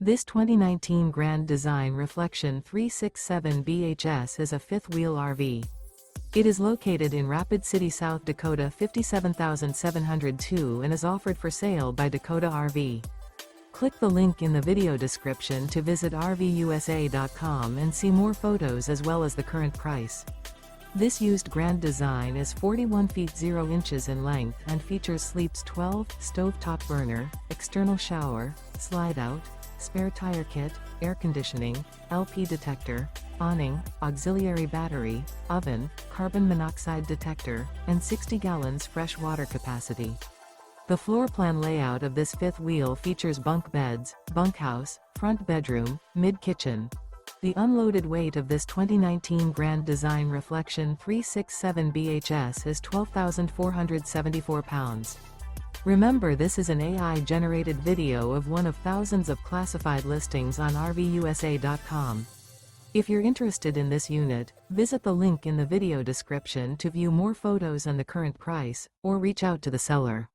This 2019 Grand Design Reflection 367 BHS is a fifth-wheel RV. It is located in Rapid City, South Dakota 57702 and is offered for sale by Dakota RV. Click the link in the video description to visit RVUSA.com and see more photos as well as the current price. This used Grand Design is 41 feet 0 inches in length and features sleeps 12, stovetop burner, external shower, slide-out, spare tire kit, air conditioning, LP detector, awning, auxiliary battery, oven, carbon monoxide detector, and 60 gallons fresh water capacity. The floor plan layout of this fifth wheel features bunk beds, bunkhouse, front bedroom, mid-kitchen. The unloaded weight of this 2019 Grand Design Reflection 367 BHS is 12,474 pounds. Remember, this is an AI-generated video of one of thousands of classified listings on RVUSA.com. If you're interested in this unit, visit the link in the video description to view more photos and the current price, or reach out to the seller.